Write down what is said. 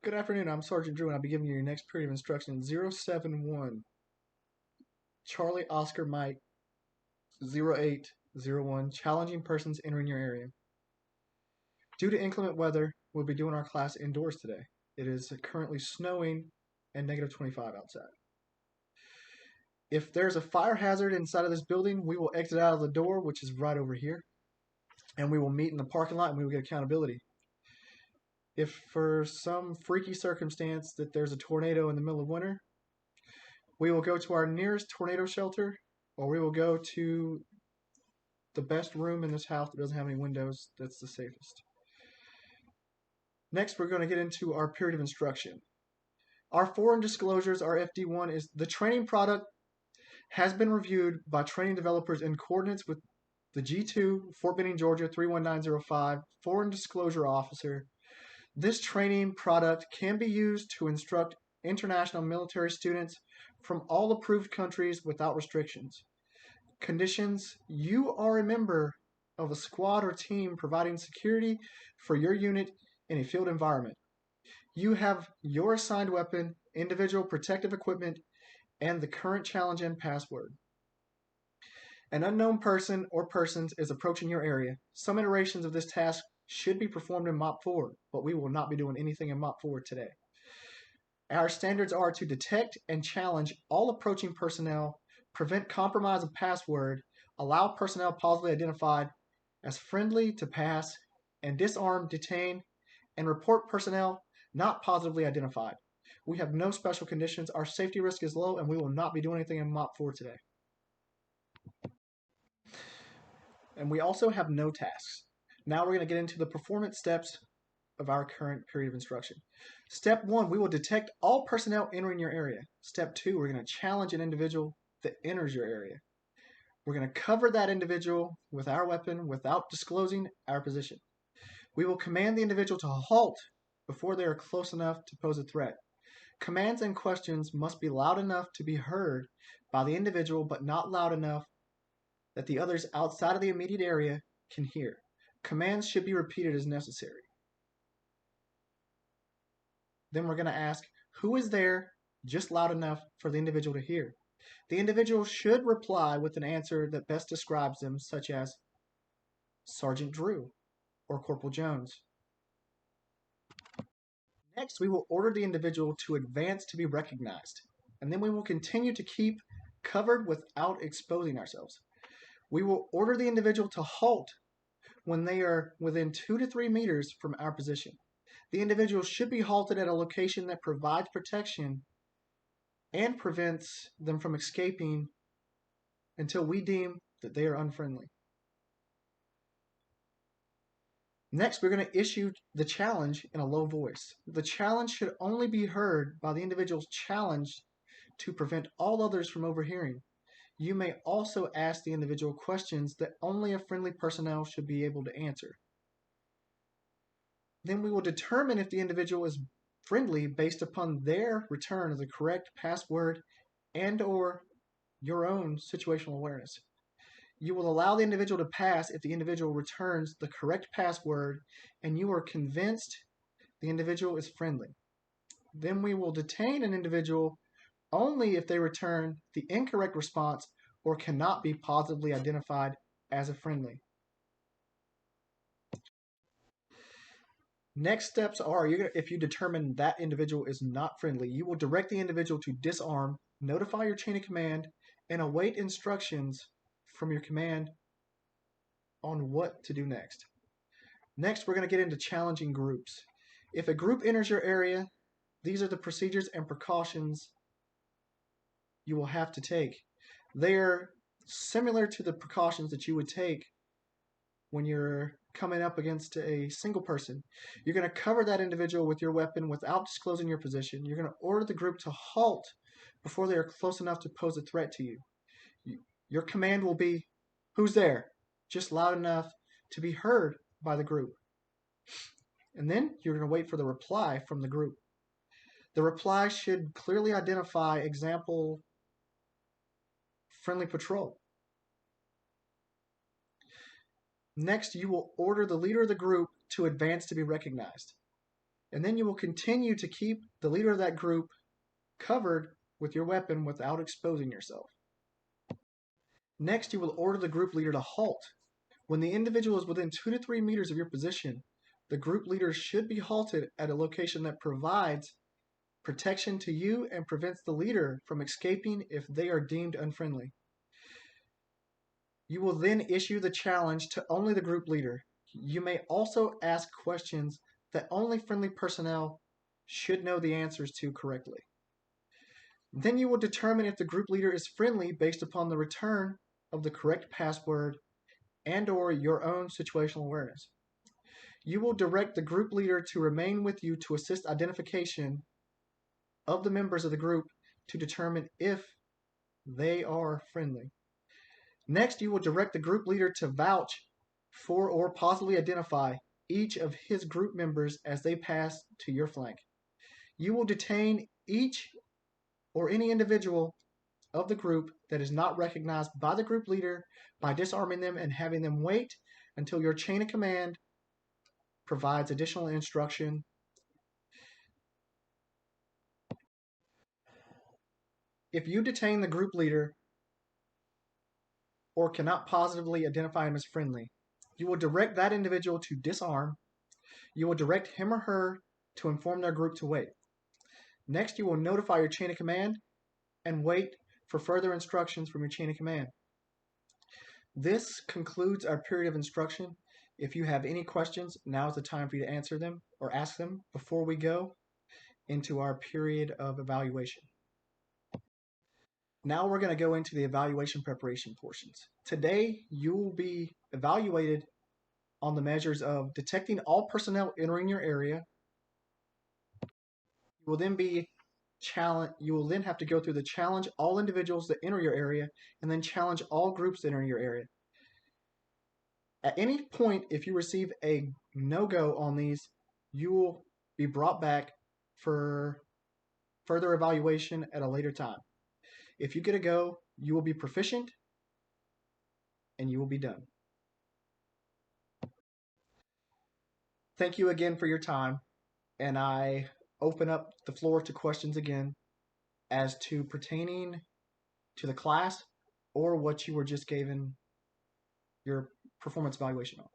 Good afternoon, I'm Sergeant Drew, and I'll be giving you your next period of instruction 071 Charlie Oscar Mike 0801, challenging persons entering your area. Due to inclement weather, we'll be doing our class indoors today. It is currently snowing and -25 outside. If there's a fire hazard inside of this building, we will exit out of the door, which is right over here, and we will meet in the parking lot and we will get accountability. If for some freaky circumstance that there's a tornado in the middle of winter, we will go to our nearest tornado shelter, or we will go to the best room in this house that doesn't have any windows. That's the safest. Next, we're going to get into our period of instruction. Our foreign disclosures, our FD1, is the training product has been reviewed by training developers in coordinates with the G2, Fort Benning, Georgia 31905, Foreign Disclosure Officer. This training product can be used to instruct international military students from all approved countries without restrictions. Conditions: you are a member of a squad or team providing security for your unit in a field environment. You have your assigned weapon, individual protective equipment, and the current challenge and password. An unknown person or persons is approaching your area. Some iterations of this task should be performed in MOP 4, but we will not be doing anything in MOP 4 today. Our standards are to detect and challenge all approaching personnel, prevent compromise of password, allow personnel positively identified as friendly to pass, and disarm, detain, and report personnel not positively identified. We have no special conditions. Our safety risk is low, and we will not be doing anything in MOP 4 today. And we also have no tasks. Now we're going to get into the performance steps of our current period of instruction. Step 1, we will detect all personnel entering your area. Step 2, we're going to challenge an individual that enters your area. We're going to cover that individual with our weapon without disclosing our position. We will command the individual to halt before they are close enough to pose a threat. Commands and questions must be loud enough to be heard by the individual, but not loud enough that the others outside of the immediate area can hear. Commands should be repeated as necessary. Then we're going to ask, who is there, just loud enough for the individual to hear. The individual should reply with an answer that best describes them, such as Sergeant Drew or Corporal Jones. Next, we will order the individual to advance to be recognized, and then we will continue to keep covered without exposing ourselves. We will order the individual to halt when they are within 2 to 3 meters from our position. The individual should be halted at a location that provides protection and prevents them from escaping until we deem that they are unfriendly. Next, we're going to issue the challenge in a low voice. The challenge should only be heard by the individuals challenged to prevent all others from overhearing. You may also ask the individual questions that only a friendly personnel should be able to answer. Then we will determine if the individual is friendly based upon their return of the correct password and or your own situational awareness. You will allow the individual to pass if the individual returns the correct password and you are convinced the individual is friendly. Then we will detain an individual only if they return the incorrect response or cannot be positively identified as a friendly. Next steps are, if you determine that individual is not friendly, you will direct the individual to disarm, notify your chain of command, and await instructions from your command on what to do next. Next, we're going to get into challenging groups. If a group enters your area, these are the procedures and precautions you will have to take. They are similar to the precautions that you would take when you're coming up against a single person. You're going to cover that individual with your weapon without disclosing your position. You're going to order the group to halt before they are close enough to pose a threat to you. Your command will be, who's there? Just loud enough to be heard by the group. And then you're going to wait for the reply from the group. The reply should clearly identify, example, friendly patrol. Next, you will order the leader of the group to advance to be recognized. And then you will continue to keep the leader of that group covered with your weapon without exposing yourself. Next, you will order the group leader to halt. When the individual is within 2 to 3 meters of your position, the group leader should be halted at a location that provides protection to you and prevents the leader from escaping if they are deemed unfriendly. You will then issue the challenge to only the group leader. You may also ask questions that only friendly personnel should know the answers to correctly. Then you will determine if the group leader is friendly based upon the return of the correct password and/or your own situational awareness. You will direct the group leader to remain with you to assist identification of the members of the group to determine if they are friendly. Next, you will direct the group leader to vouch for or possibly identify each of his group members as they pass to your flank. You will detain each or any individual of the group that is not recognized by the group leader by disarming them and having them wait until your chain of command provides additional instruction. If you detain the group leader or cannot positively identify him as friendly, you will direct that individual to disarm. You will direct him or her to inform their group to wait. Next, you will notify your chain of command and wait for further instructions from your chain of command. This concludes our period of instruction. If you have any questions, now is the time for you to answer them or ask them before we go into our period of evaluation. Now we're going to go into the evaluation preparation portions. Today, you will be evaluated on the measures of detecting all personnel entering your area. You will then have to go through the challenge all individuals that enter your area and then challenge all groups that enter your area. At any point, if you receive a no-go on these, you will be brought back for further evaluation at a later time. If you get a go, you will be proficient and you will be done. Thank you again for your time, and I open up the floor to questions again as to pertaining to the class or what you were just given your performance evaluation on.